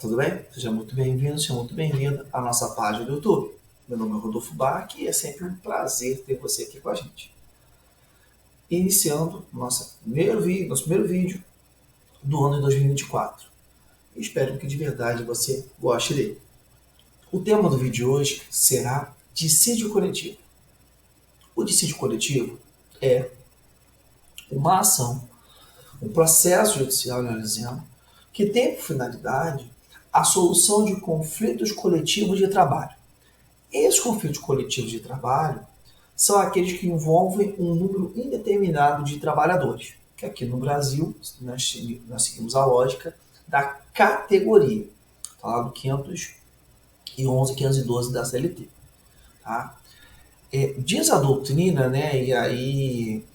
Tudo bem? Seja muito bem-vindo, seja muito bem-vinda à nossa página do YouTube. Meu nome é Rodolfo Bach e é sempre um prazer ter você aqui com a gente. Iniciando nosso primeiro vídeo do ano de 2024. Espero que de verdade você goste dele. O tema do vídeo de hoje será dissídio coletivo. O dissídio coletivo é uma ação, um processo judicial, melhor dizendo, que tem por finalidade a solução de conflitos coletivos de trabalho. Esses conflitos coletivos de trabalho são aqueles que envolvem um número indeterminado de trabalhadores, que aqui no Brasil nós seguimos a lógica da categoria, tá lá do 511 e 512 da CLT. Tá? Diz a doutrina, né, e aí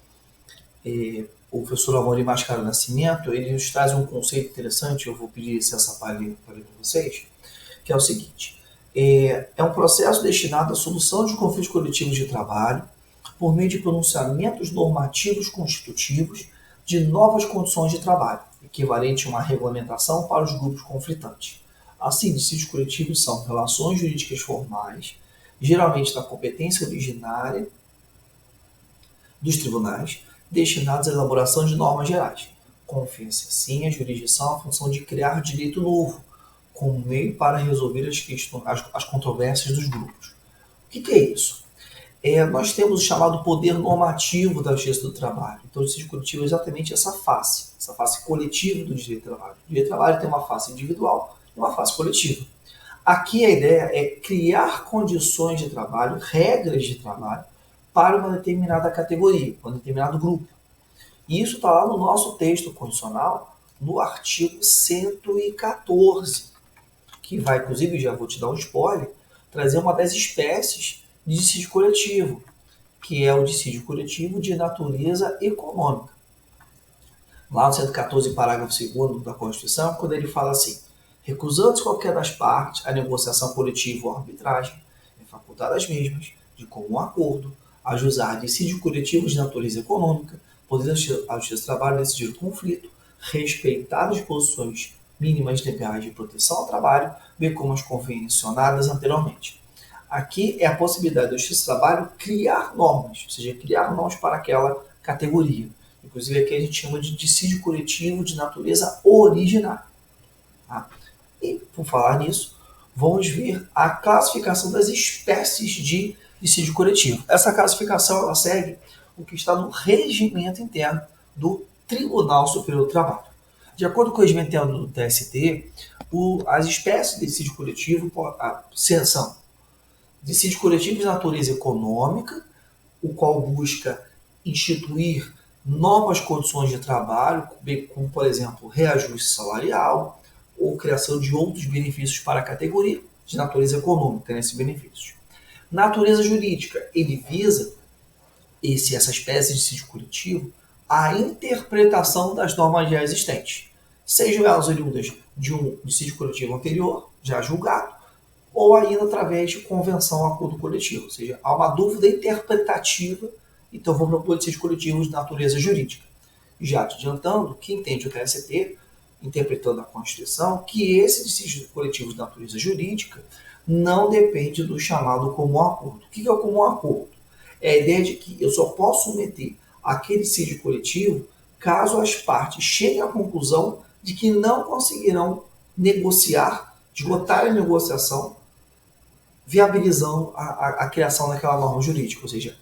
o professor Amorim Mascaro Nascimento, ele nos traz um conceito interessante, eu vou pedir licença para ler para vocês, que é o seguinte: é um processo destinado à solução de conflitos coletivos de trabalho por meio de pronunciamentos normativos constitutivos de novas condições de trabalho, equivalente a uma regulamentação para os grupos conflitantes. Assim, dissídios coletivos são relações jurídicas formais, geralmente da competência originária dos tribunais, destinados à elaboração de normas gerais. Confia-se assim a jurisdição à função de criar direito novo, como meio para resolver as controvérsias dos grupos. O que é isso? Nós temos o chamado poder normativo da justiça do trabalho. Então, o dissídio coletivo é exatamente essa face coletiva do direito do trabalho. O direito do trabalho tem uma face individual e uma face coletiva. Aqui a ideia é criar condições de trabalho, regras de trabalho, para uma determinada categoria, para um determinado grupo. E isso está lá no nosso texto constitucional, no artigo 114, que vai, inclusive, já vou te dar um spoiler, trazer uma das espécies de dissídio coletivo, que é o dissídio coletivo de natureza econômica. Lá no 114, parágrafo 2º da Constituição, quando ele fala assim: recusando-se qualquer das partes a negociação coletiva ou arbitragem, é facultado às mesmas, de comum acordo, ajuizar dissídio coletivo de natureza econômica, podendo a Justiça do Trabalho decidir o conflito, respeitar as disposições mínimas legais de proteção ao trabalho, bem como as convencionadas anteriormente. Aqui é a possibilidade da Justiça do Trabalho criar normas, ou seja, criar normas para aquela categoria. Inclusive aqui a gente chama de dissídio coletivo de natureza originária. Tá? E, por falar nisso, vamos ver a classificação das espécies de dissídio coletivo. Essa classificação ela segue o que está no regimento interno do Tribunal Superior do Trabalho. De acordo com o regimento interno do TST, as espécies de dissídio coletivo são dissídio coletivo de natureza econômica, o qual busca instituir novas condições de trabalho, como, por exemplo, reajuste salarial ou criação de outros benefícios para a categoria de natureza econômica, nesses benefícios. Natureza jurídica, ele visa, essa espécie de dissídio coletivo, a interpretação das normas já existentes, sejam elas oriundas de um dissídio coletivo anterior, já julgado, ou ainda através de convenção ou acordo coletivo, ou seja, há uma dúvida interpretativa, então vou propor dissídio coletivo de natureza jurídica. Já te adiantando, que entende o TST, interpretando a Constituição, que esse dissídio coletivo de natureza jurídica não depende do chamado comum acordo. O que é o comum acordo? É a ideia de que eu só posso submeter aquele dissídio coletivo caso as partes cheguem à conclusão de que não conseguirão negociar, esgotar a negociação, viabilizando a criação daquela norma jurídica. Ou seja,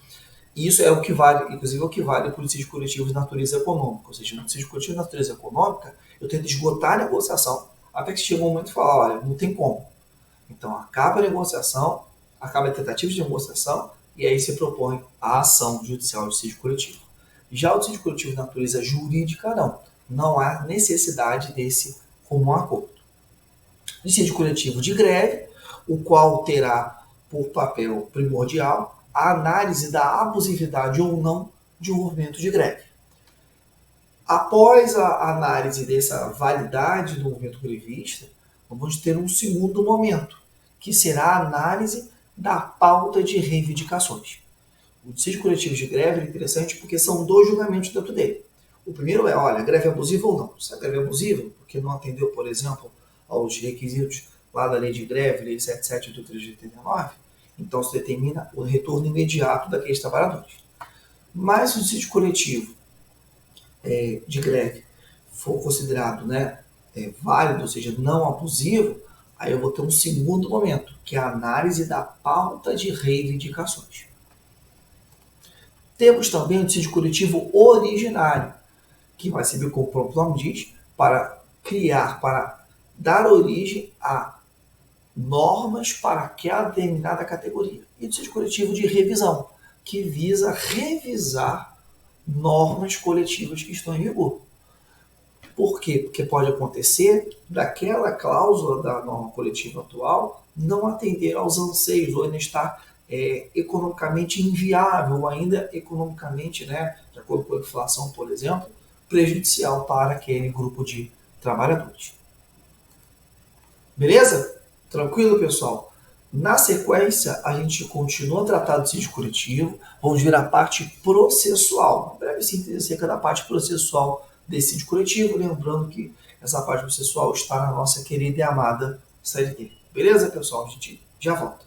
isso é o que vale, inclusive é o que vale para o dissídio coletivo de natureza econômica. Ou seja, no dissídio coletivo de natureza econômica, eu tento esgotar a negociação até que chega um momento e fala: olha, não tem como. Então acaba a negociação, acaba a tentativa de negociação, e aí se propõe a ação judicial do dissídio coletivo. Já o dissídio coletivo de natureza jurídica, não há necessidade desse comum acordo. Dissídio coletivo de greve, o qual terá por papel primordial a análise da abusividade ou não de um movimento de greve. Após a análise dessa validade do movimento grevista, vamos ter um segundo momento, que será a análise da pauta de reivindicações. O dissídio coletivo de greve é interessante porque são dois julgamentos dentro dele. O primeiro é: olha, a greve é abusiva ou não? Se a greve é abusiva, porque não atendeu, por exemplo, aos requisitos lá da lei de greve, lei 7783 de 89, então se determina o retorno imediato daqueles trabalhadores. Mas se o dissídio coletivo de greve for considerado, né, válido, ou seja, não abusivo, aí eu vou ter um segundo momento, que é a análise da pauta de reivindicações. Temos também o dissídio coletivo originário, que vai servir, como o próprio nome diz, para criar, para dar origem a normas para aquela determinada categoria. E o dissídio coletivo de revisão, que visa revisar normas coletivas que estão em vigor. Por quê? Porque pode acontecer daquela cláusula da norma coletiva atual não atender aos anseios ou ainda estar economicamente inviável ou ainda economicamente, né, de acordo com a inflação, por exemplo, prejudicial para aquele grupo de trabalhadores. Beleza? Tranquilo, pessoal? Na sequência, a gente continua a tratar do dissídio coletivo, vamos ver a parte processual. Uma breve síntese acerca da parte processual desse dissídio coletivo, lembrando que essa parte processual está na nossa querida e amada CLT. Beleza, pessoal? A gente já volta.